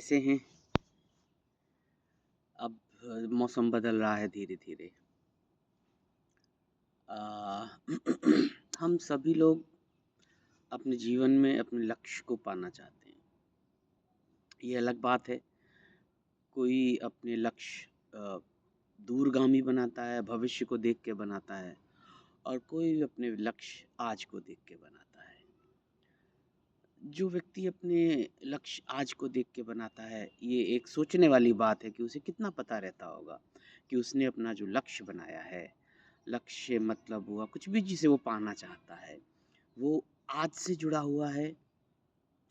कैसे हैं? अब मौसम बदल रहा है धीरे-धीरे। हम सभी लोग अपने जीवन में अपने लक्ष्य को पाना चाहते हैं। ये अलग बात है, कोई अपने लक्ष्य दूरगामी बनाता है, भविष्य को देख के बनाता है और कोई अपने लक्ष्य आज को देख के बनाता है। जो व्यक्ति अपने लक्ष्य आज को देख के बनाता है, ये एक सोचने वाली बात है कि उसे कितना पता रहता होगा कि उसने अपना जो लक्ष्य बनाया है, लक्ष्य मतलब हुआ कुछ भी जिसे वो पाना चाहता है, वो आज से जुड़ा हुआ है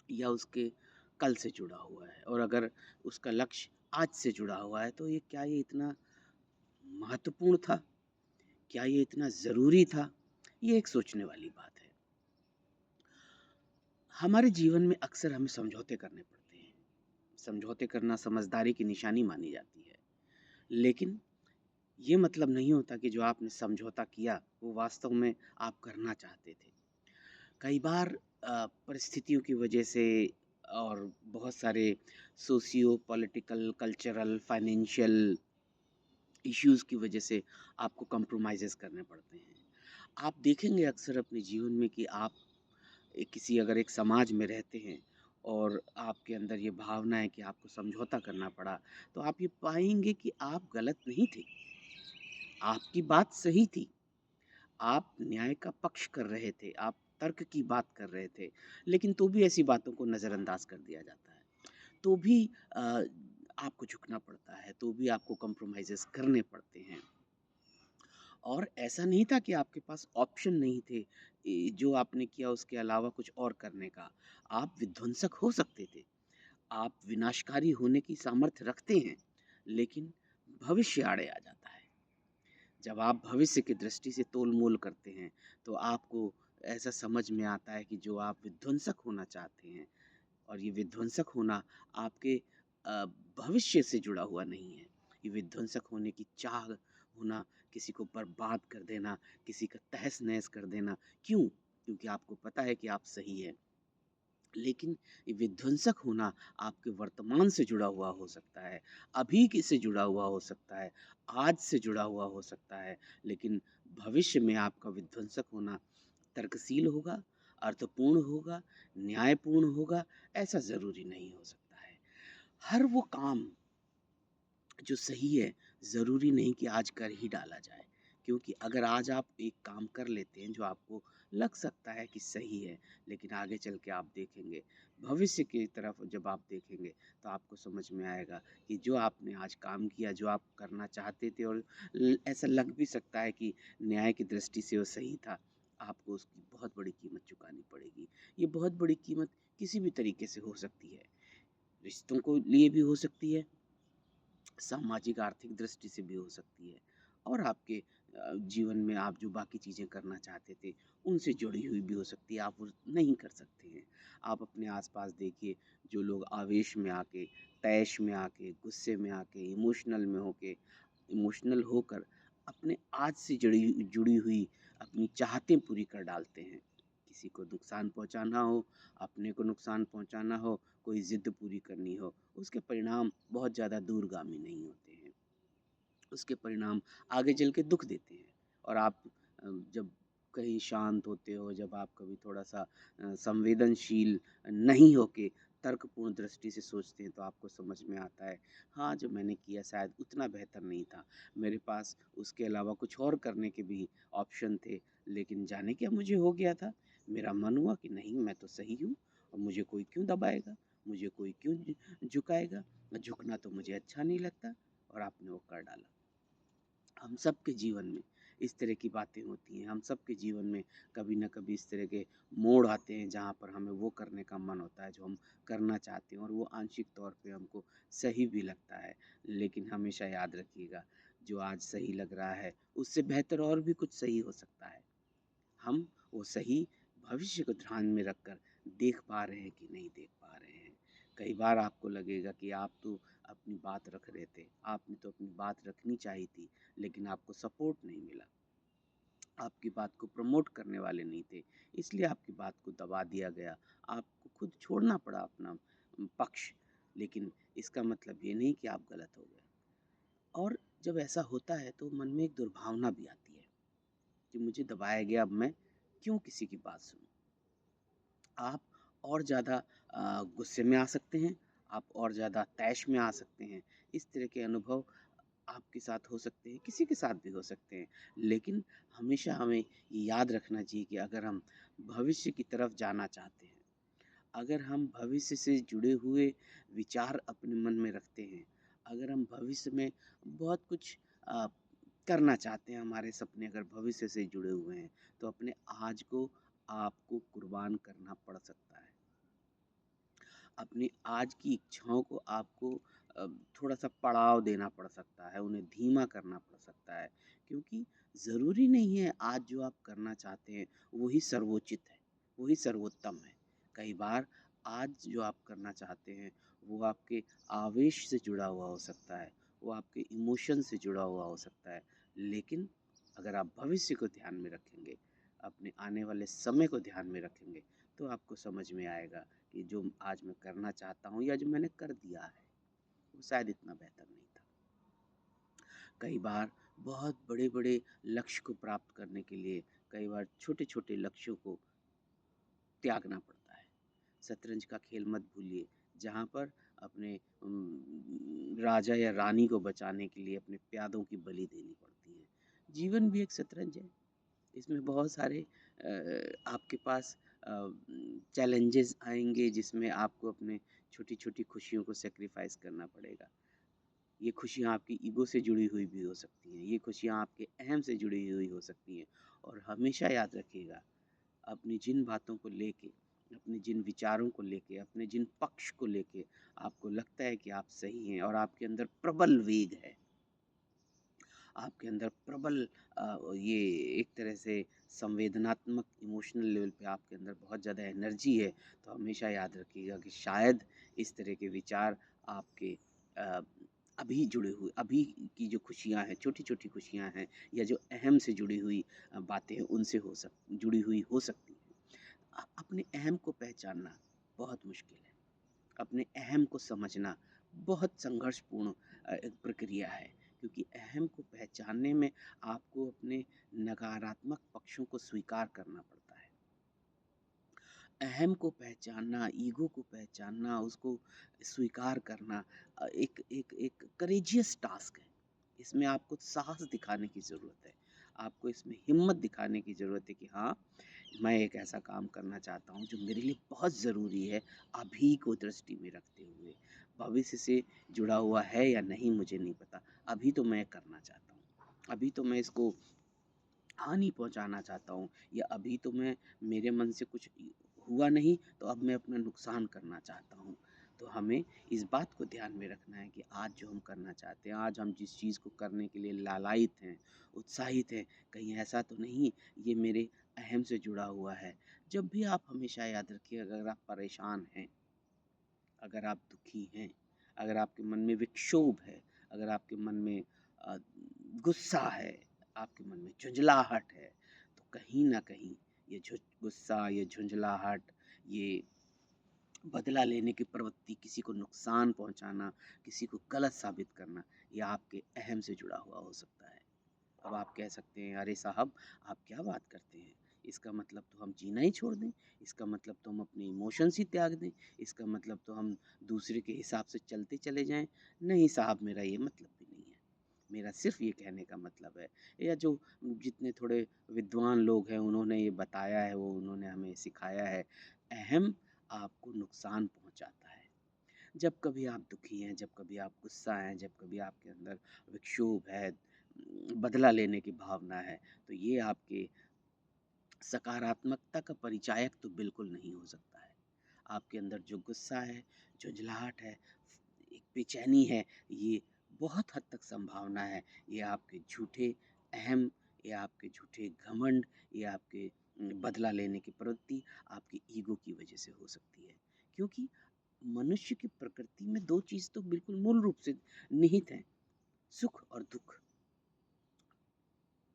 या उसके कल से जुड़ा हुआ है। और अगर उसका लक्ष्य आज से जुड़ा हुआ है तो ये इतना महत्वपूर्ण था? क्या ये इतना ज़रूरी था? ये एक सोचने वाली बात है। हमारे जीवन में अक्सर हमें समझौते करने पड़ते हैं। समझौते करना समझदारी की निशानी मानी जाती है। लेकिन ये मतलब नहीं होता कि जो आपने समझौता किया, वो वास्तव में आप करना चाहते थे। कई बार परिस्थितियों की वजह से और बहुत सारे socio political, cultural, financial issues की वजह से आपको कॉम्प्रोमाइज़ेज़ करने पड़ते हैं। आप देखेंगे अक्सर अपने जीवन में कि आप किसी अगर एक समाज में रहते हैं और आपके अंदर ये भावना है कि आपको समझौता करना पड़ा, तो आप ये पाएँगे कि आप गलत नहीं थे। आपकी बात सही थी। आप न्याय का पक्ष कर रहे थे, आप तर्क की बात कर रहे थे, लेकिन तो भी ऐसी बातों को नज़रअंदाज कर दिया जाता है। तो भी अ, आपको झुकना पड़ता है, तो भी आपको कॉम्प्रोमाइज़ेज़ करने पड़ते हैं। और ऐसा नहीं था कि आपके पास ऑप्शन नहीं थे जो आपने किया उसके अलावा कुछ और करने का। आप विध्वंसक हो सकते थे, आप विनाशकारी होने की सामर्थ्य रखते हैं, लेकिन भविष्य आड़े आ जाता है। जब आप भविष्य की दृष्टि से तोल-मोल करते हैं, तो आपको ऐसा समझ में आता है कि जो आप विध्वंसक होना चाहते हैं और ये विध्वंसक होना आपके अ, भविष्य से जुड़ा हुआ नहीं है। ये विध्वंसक होने की चाह होना, किसी को बर्बाद कर देना, किसी का तहस-नहस कर देना, क्यों? क्योंकि आपको पता है कि आप सही हैं। लेकिन ये विध्वंसक होना आपके वर्तमान से जुड़ा हुआ हो सकता है, अभी के से जुड़ा हुआ हो सकता है, आज से जुड़ा हुआ हो सकता है, लेकिन भविष्य में आपका विध्वंसक होना तर्कशील होगा, अर्थपूर्ण होगा, न्यायपूर्ण होगा, ऐसा ज़रूरी नहीं हो सकता है। हर वो काम जो सही है, ज़रूरी नहीं कि आज कर ही डाला जाए। क्योंकि अगर आज आप एक काम कर लेते हैं जो आपको लग सकता है कि सही है, लेकिन आगे चल के आप देखेंगे, भविष्य की तरफ जब आप देखेंगे, तो आपको समझ में आएगा कि जो आपने आज काम किया, जो आप करना चाहते थे और ऐसा लग भी सकता है कि न्याय की दृष्टि से वो सही था, आपको उसकी बहुत बड़ी कीमत चुकानी पड़ेगी। ये बहुत बड़ी कीमत किसी भी तरीके से हो सकती है। रिश्तों को लिए भी हो सकती है, सामाजिक आर्थिक दृष्टि से भी हो सकती है और आपके जीवन में आप जो बाकी चीज़ें करना चाहते थे उनसे जुड़ी हुई भी हो सकती है, आप वो नहीं कर सकते हैं। आप अपने आसपास देखिए, जो लोग आवेश में आके, तैश में आके, गुस्से में आके, इमोशनल होकर अपने आज से जुड़ी हुई अपनी चाहतें पूरी कर डालते हैं। किसी को नुकसान पहुंचाना हो, अपने को नुकसान पहुंचाना हो, कोई ज़िद पूरी करनी हो, उसके परिणाम बहुत ज़्यादा दूरगामी नहीं होते हैं। उसके परिणाम आगे चल के दुःख देते हैं। और आप जब कहीं शांत होते हो, जब आप कभी थोड़ा-सा संवेदनशील नहीं होके तर्कपूर्ण दृष्टि से सोचते हैं, तो आपको समझ में आता है, हाँ, जो मैंने किया शायद उतना बेहतर नहीं था। मेरे पास उसके अलावा कुछ और करने के भी ऑप्शन थे, लेकिन जाने क्या मुझे हो गया था, मेरा मन हुआ कि नहीं, मैं तो सही हूँ और मुझे कोई क्यों दबाएगा, मुझे कोई क्यों झुकाएगा, झुकना तो मुझे अच्छा नहीं लगता और आपने वो कर डाला। हम सबके जीवन में इस तरह की बातें होती हैं। हम सबके जीवन में कभी न कभी इस तरह के मोड़ आते हैं जहाँ पर हमें वो करने का मन होता है जो हम करना चाहते हैं और वो आंशिक तौर पे हमको सही भी लगता है। लेकिन हमेशा याद रखिएगा, जो आज सही लग रहा है उससे बेहतर और भी कुछ सही हो सकता है। हम वो सही भविष्य को ध्यान में रखकर देख पा रहे हैं कि नहीं देख पा रहे हैं। कई बार आपको लगेगा कि आप तो अपनी बात रख रहे थे, आपने तो अपनी बात रखनी चाहिए थी, लेकिन आपको सपोर्ट नहीं मिला, आपकी बात को प्रमोट करने वाले नहीं थे, इसलिए आपकी बात को दबा दिया गया, आपको खुद छोड़ना पड़ा अपना पक्ष। लेकिन इसका मतलब ये नहीं कि आप गलत हो गए। और जब ऐसा होता है तो मन में एक दुर्भावना भी आती है कि मुझे दबाया गया, अब मैं क्यों किसी की बात सुनूँ? आप और ज़्यादा गुस्से में आ सकते हैं, आप और ज़्यादा तैश में आ सकते हैं। इस तरह के अनुभव आपके साथ हो सकते हैं, किसी के साथ भी हो सकते हैं। लेकिन हमेशा हमें ये याद रखना चाहिए कि अगर हम भविष्य की तरफ जाना चाहते हैं, अगर हम भविष्य से जुड़े हुए विचार अपने मन में रखते हैं, अगर हम भविष्य में बहुत कुछ अ, करना चाहते हैं, हमारे सपने अगर भविष्य से जुड़े हुए हैं, तो अपने आज को आपको कुर्बान करना पड़ सकता है। अपनी आज की इच्छाओं को आपको अ, थोड़ा-सा पड़ाव देना पड़ सकता है, उन्हें धीमा करना पड़ सकता है, क्योंकि ज़रूरी नहीं है आज जो आप करना चाहते हैं, वही सर्वोचित है, वही सर्वोत्तम है। कई बार आज जो आप करना चाहते हैं, वो आपके आवेश से जुड़ा हुआ हो सकता है, वो आपके इमोशन से जुड़ा हुआ हो सकता है, लेकिन अगर आप भविष्य को ध्यान में रखेंगे, अपने आने वाले समय को ध्यान में रखेंगे, तो आपको समझ में आएगा कि जो आज मैं करना चाहता हूँ या जो मैंने कर दिया है, वो शायद इतना बेहतर नहीं था। कई बार बहुत बड़े-बड़े लक्ष्य को प्राप्त करने के लिए कई बार छोटे-छोटे लक्ष्यों को त्यागना पड़ता है। शतरंज का खेल मत भूलिए, जहाँ पर अपने राजा या रानी को बचाने के लिए अपने प्यादों की बलि देनी पड़ती है। जीवन भी एक शतरंज है। इसमें बहुत सारे आपके पास चैलेंजेस आएँगे जिसमें आपको अपने छोटी-छोटी खुशियों को सैक्रिफ़ाइस करना पड़ेगा। ये खुशियाँ आपकी ईगो से जुड़ी हुई भी हो सकती हैं, ये खुशियाँ आपके अहम से जुड़ी हुई हो सकती हैं। और हमेशा याद रखिएगा, अपनी जिन बातों को लेके, अपने जिन विचारों को लेके, अपने जिन पक्ष को लेके आपको लगता है कि आप सही हैं और आपके अंदर प्रबल वेग है, आपके अंदर प्रबल ये एक तरह से संवेदनात्मक इमोशनल लेवल पे आपके अंदर बहुत ज़्यादा एनर्जी है, तो हमेशा याद रखिएगा कि शायद इस तरह के विचार आपके अ, अभी जुड़े हुए, अभी की जो खुशियाँ हैं, छोटी-छोटी खुशियाँ हैं या जो अहम से जुड़ी हुई बातें हैं, उनसे जुड़ी हुई हो सकती हैं। अपने अहम को पहचानना बहुत मुश्किल है। अपने अहम को समझना बहुत संघर्षपूर्ण एक प्रक्रिया है, क्योंकि अहम को पहचानने में आपको अपने नकारात्मक पक्षों को स्वीकार करना पड़ता है। अहम को पहचानना, ईगो को पहचानना, उसको स्वीकार करना एक एक एक करेजियस टास्क है। इसमें आपको साहस दिखाने की ज़रूरत है। आपको इसमें हिम्मत दिखाने की ज़रूरत है कि हाँ, मैं एक ऐसा काम करना चाहता हूँ जो मेरे लिए बहुत ज़रूरी है, अभी को दृष्टि में रखते हुए। भविष्य से जुड़ा हुआ है या नहीं मुझे नहीं पता, अभी तो मैं करना चाहता हूँ। अभी तो मैं इसको हानि पहुँचाना चाहता हूँ, या अभी तो मैं, मेरे मन से कुछ हुआ नहीं, तो अब मैं अपना नुकसान करना चाहता हूँ। तो हमें इस बात को ध्यान में रखना है कि आज जो हम करना चाहते हैं, आज हम जिस चीज़ को करने के लिए लालायित हैं, उत्साहित हैं, कहीं ऐसा तो नहीं ये मेरे अहम से जुड़ा हुआ है। जब भी आप हमेशा याद रखिए, अगर आप परेशान हैं, अगर आप दुखी हैं, अगर आपके मन में विक्षोभ है, अगर आपके मन में अ, गुस्सा है, आपके मन में झुँझलाहट है, तो कहीं न कहीं ये गुस्सा, ये झुँझलाहट, ये बदला लेने की प्रवृत्ति, किसी को नुकसान पहुँचाना, किसी को गलत साबित करना, ये आपके अहम से जुड़ा हुआ हो सकता है। अब आप कह सकते हैं, अरे साहब, आप क्या बात करते हैं? इसका मतलब तो हम जीना ही छोड़ दें, इसका मतलब तो हम अपने इमोशंस ही त्याग दें, इसका मतलब तो हम दूसरे के हिसाब से चलते चले जाएँ। नहीं साहब, मेरा ये मतलब भी नहीं है। मेरा सिर्फ़ ये कहने का मतलब है, या जो जितने थोड़े विद्वान लोग हैं उन्होंने ये बताया है, वो उन्होंने हमें सिखाया है, अहम आपको नुकसान पहुँचाता है। जब कभी आप दुखी हैं, जब कभी आप गुस्सा हैं, जब कभी आपके अंदर विक्षोभ है, बदला लेने की भावना है, तो ये आपके सकारात्मकता का परिचायक तो बिल्कुल नहीं हो सकता है। आपके अंदर जो गुस्सा है, झुँझलाहट है, एक बेचैनी है, ये बहुत हद तक संभावना है, ये आपके झूठे अहम, ये आपके झूठे घमंड, ये आपके बदला लेने की प्रवृत्ति, आपकी ईगो की वजह से हो सकती है। क्योंकि मनुष्य की प्रकृति में 2 चीज़ तो बिल्कुल मूल रूप से निहित हैं, सुख और दुःख।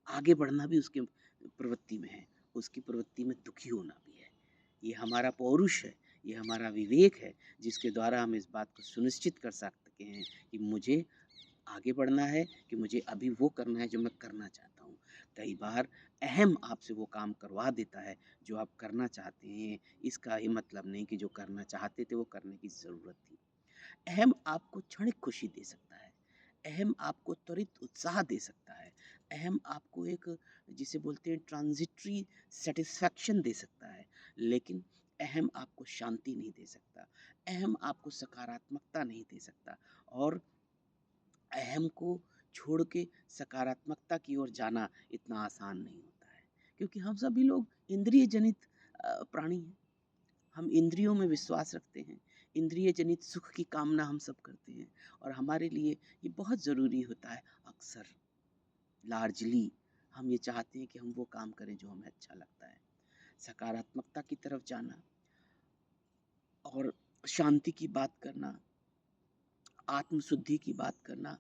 आगे बढ़ना भी उसके प्रवृत्ति में है, उसकी प्रवृत्ति में दुखी होना भी है। ये हमारा पौरुष है, ये हमारा विवेक है जिसके द्वारा हम इस बात को सुनिश्चित कर सकते हैं कि मुझे आगे बढ़ना है, कि मुझे अभी वो करना है जो मैं करना चाहता हूँ। कई बार अहम आपसे वो काम करवा देता है जो आप करना चाहते हैं, इसका ये मतलब नहीं कि जो करना चाहते थे वो करने की ज़रूरत थी। अहम आपको क्षणिक खुशी दे सकता है, अहम आपको त्वरित उत्साह दे सकता है, अहम आपको एक जिसे बोलते हैं ट्रांज़िटरी सैटिस्फैक्शन दे सकता है, लेकिन अहम आपको शांति नहीं दे सकता, अहम आपको सकारात्मकता नहीं दे सकता और अहम को छोड़ के सकारात्मकता की ओर जाना इतना आसान नहीं होता है। क्योंकि हम सभी लोग इंद्रिय जनित प्राणी हैं। हम इंद्रियों में विश्वास रखते हैं, इंद्रिय जनित सुख की कामना हम सब करते हैं और हमारे लिए ये बहुत ज़रूरी होता है अक्सर लार्जली हम ये चाहते हैं कि हम वो काम करें जो हमें अच्छा लगता है। सकारात्मकता की तरफ जाना और शांति की बात करना, आत्मशुद्धि की बात करना,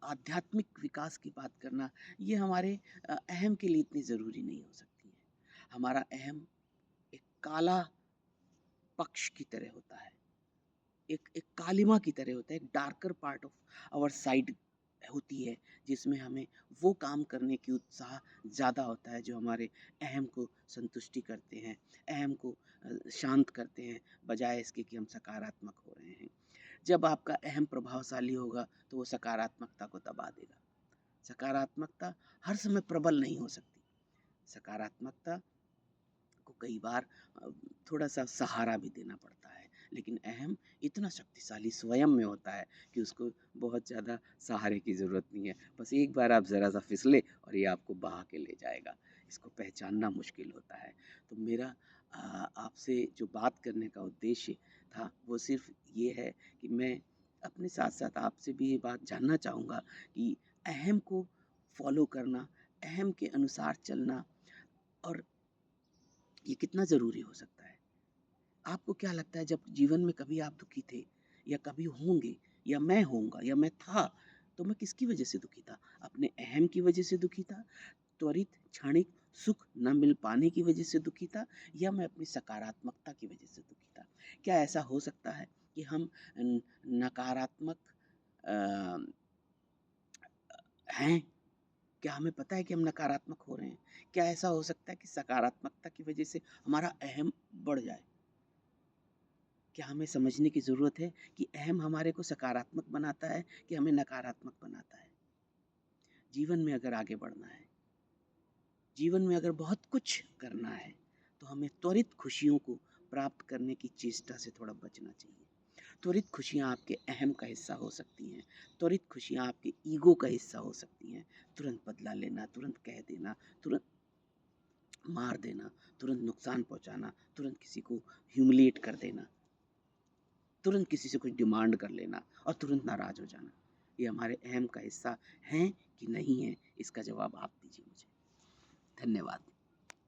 आध्यात्मिक विकास की बात करना, ये हमारे अहम के लिए इतनी ज़रूरी नहीं हो सकती है। हमारा अहम एक काला पक्ष की तरह होता है, एक एक कालिमा की तरह होता है, एक darker part of our side होती है, जिसमें हमें वो काम करने की उत्साह ज़्यादा होता है जो हमारे अहम को संतुष्टि करते हैं, अहम को शांत करते हैं, बजाय इसके कि हम सकारात्मक हो रहे हैं। जब आपका अहम प्रभावशाली होगा तो वो सकारात्मकता को दबा देगा। सकारात्मकता हर समय प्रबल नहीं हो सकती। सकारात्मकता को कई बार थोड़ा-सा सहारा भी देना पड़ता है, लेकिन अहम इतना शक्तिशाली स्वयं में होता है कि उसको बहुत ज़्यादा सहारे की ज़रूरत नहीं है। बस एक बार आप ज़रा-सा फिसले और ये आपको बहा के ले जाएगा। इसको पहचानना मुश्किल होता है। तो मेरा आपसे जो बात करने का उद्देश्य था, वो सिर्फ़ ये है कि मैं अपने साथ-साथ आपसे भी ये बात जानना चाहूँगा कि अहम को फ़ॉलो करना, अहम के अनुसार चलना और ये कितना ज़रूरी हो सकता है? आपको क्या लगता है जब जीवन में कभी आप दुखी थे या कभी होंगे या मैं होऊँगा या मैं था, तो मैं किसकी वज़ह से दुखी था? अपने अहम की वज़ह से दुखी था, त्वरित क्षणिक सुख ना मिल पाने की वज़ह से दुखी था या मैं अपनी सकारात्मकता की वज़ह से दुखी था? क्या ऐसा हो सकता है कि हम नकारात्मक अ, हैं? क्या हमें पता है कि हम नकारात्मक हो रहे हैं? क्या ऐसा हो सकता है कि सकारात्मकता की वज़ह से हमारा अहम बढ़ जाए? क्या हमें समझने की ज़रूरत है कि अहम हमारे को सकारात्मक बनाता है कि हमें नकारात्मक बनाता है? जीवन में अगर आगे बढ़ना है, जीवन में अगर बहुत कुछ करना है, तो हमें त्वरित खुशियों को प्राप्त करने की चेष्टा से थोड़ा बचना चाहिए। त्वरित खुशियाँ आपके अहम का हिस्सा हो सकती हैं, त्वरित खुशियाँ आपके ईगो का हिस्सा हो सकती हैं। तुरंत बदला लेना, तुरंत कह देना, तुरंत मार देना, तुरंत नुकसान पहुँचाना, तुरंत किसी को ह्यूमिलिएट कर देना, तुरंत किसी से कुछ डिमांड कर लेना और तुरंत नाराज़ हो जाना। ये हमारे अहम का हिस्सा हैं कि नहीं है, इसका जवाब आप दीजिए मुझे। धन्यवाद।